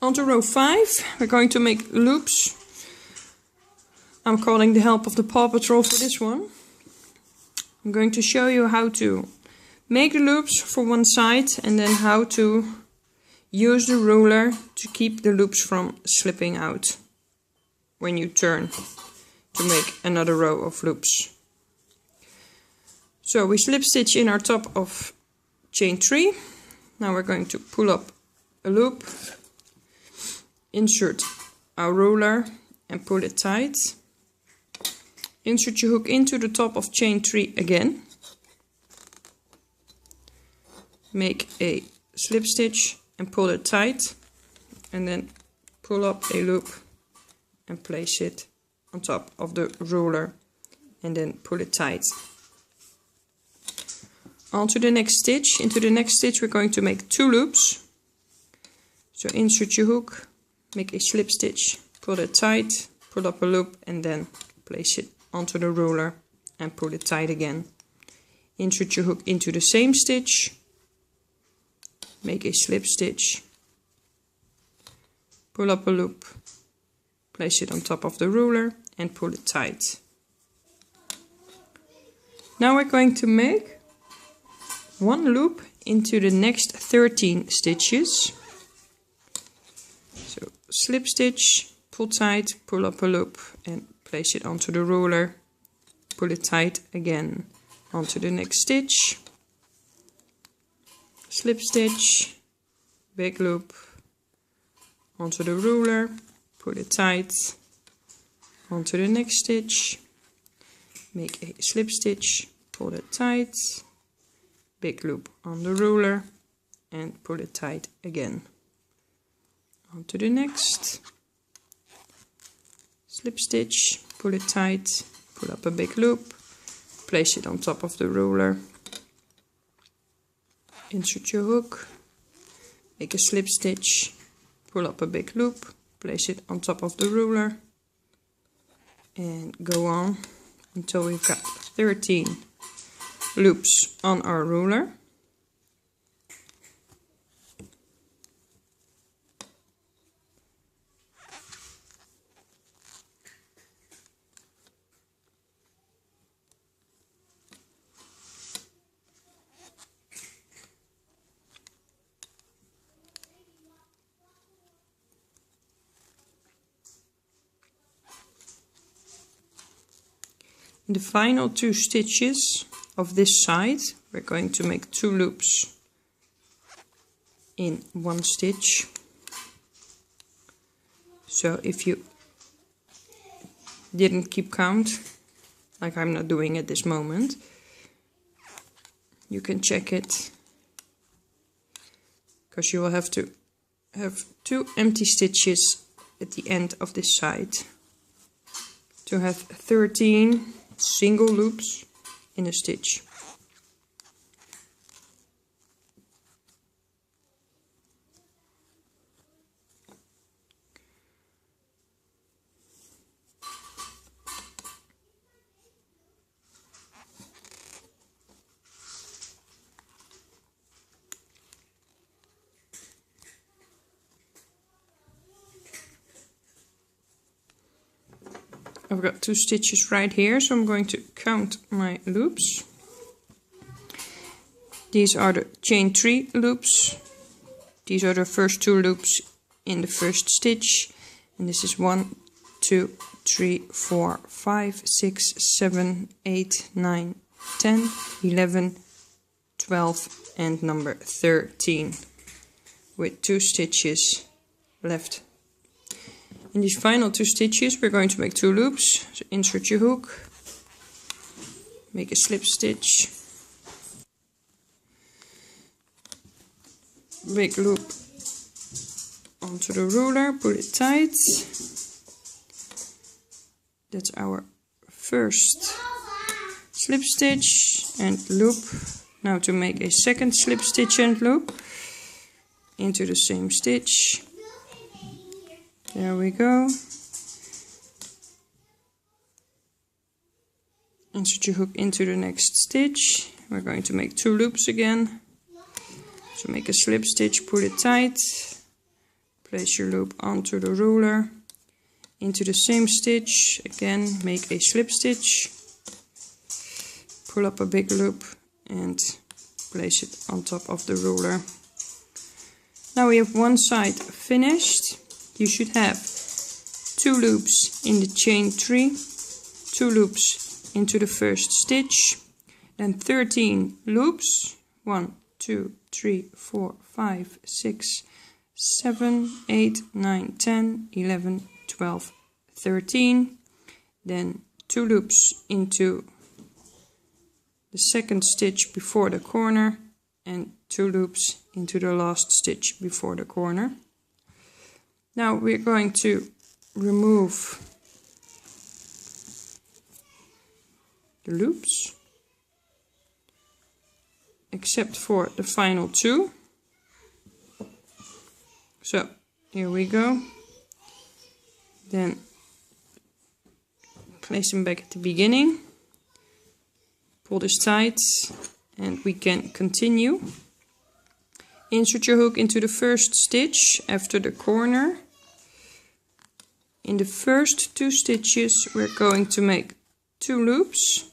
On to row 5, we're going to make loops. I'm calling the help of the Paw Patrol for this one. I'm going to show you how to make the loops for one side and then how to use the ruler to keep the loops from slipping out when you turn to make another row of loops. So we slip stitch in our top of chain 3. Now we're going to pull up a loop, insert our ruler and pull it tight. Insert your hook into the top of chain 3 again. Make a slip stitch and pull it tight, and then pull up a loop and place it on top of the ruler and then pull it tight. On to the next stitch. Into the next stitch we're going to make 2 loops. So insert your hook, make a slip stitch, pull it tight, pull up a loop and then place it onto the ruler and pull it tight again. Insert your hook into the same stitch, make a slip stitch, pull up a loop, place it on top of the ruler and pull it tight. Now we're going to make 1 loop into the next 13 stitches. So slip stitch, pull tight, pull up a loop and place it onto the ruler, pull it tight again onto the next stitch, slip stitch, big loop, onto the ruler, pull it tight, onto the next stitch, make a slip stitch, pull it tight, big loop on the ruler and pull it tight again. Onto the next, slip stitch, pull it tight, pull up a big loop, place it on top of the ruler, insert your hook, make a slip stitch, pull up a big loop, place it on top of the ruler and go on until we've got 13 loops on our ruler. In the final 2 stitches of this side, we're going to make 2 loops in 1 stitch. So if you didn't keep count, like I'm not doing at this moment, you can check it, because you will have to have 2 empty stitches at the end of this side to have 13 single loops in a stitch. I've got 2 stitches right here, so I'm going to count my loops. These are the chain 3 loops. These are the first 2 loops in the first stitch. And this is 1, 2, 3, 4, 5, 6, 7, 8, 9, 10, 11, 12 and number 13 with 2 stitches left. In these final 2 stitches we're going to make 2 loops. So insert your hook, make a slip stitch, big loop onto the ruler, pull it tight. That's our first slip stitch and loop. Now to make a second slip stitch and loop into the same stitch. There we go. Insert your hook into the next stitch. We're going to make 2 loops again. So make a slip stitch, pull it tight, place your loop onto the ruler, into the same stitch, again make a slip stitch, pull up a big loop and place it on top of the ruler. Now we have one side finished. You should have 2 loops in the chain 3, 2 loops into the first stitch, then 13 loops, 1, 2, 3, 4, 5, 6, 7, 8, 9, 10, 11, 12, 13, then 2 loops into the second stitch before the corner and 2 loops into the last stitch before the corner. Now we're going to remove the loops, except for the final 2. So here we go. Then place them back at the beginning, pull this tight and we can continue. Insert your hook into the first stitch after the corner. In the first 2 stitches we're going to make 2 loops,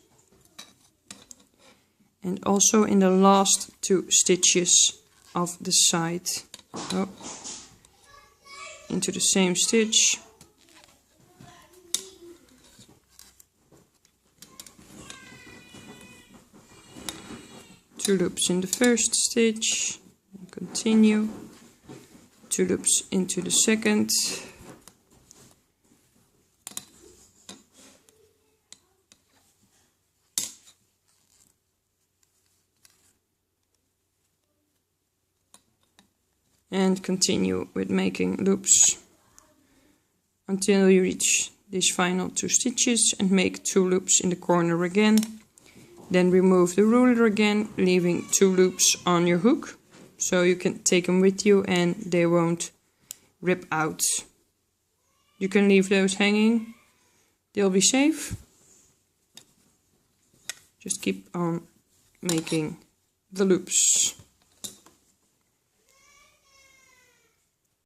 and also in the last 2 stitches of the side. Into the same stitch. Two loops in the first stitch, and continue. 2 loops into the second. And continue with making loops until you reach these final 2 stitches and make 2 loops in the corner again. Then remove the ruler again, leaving 2 loops on your hook, so you can take them with you and they won't rip out. You can leave those hanging, they'll be safe. Just keep on making the loops.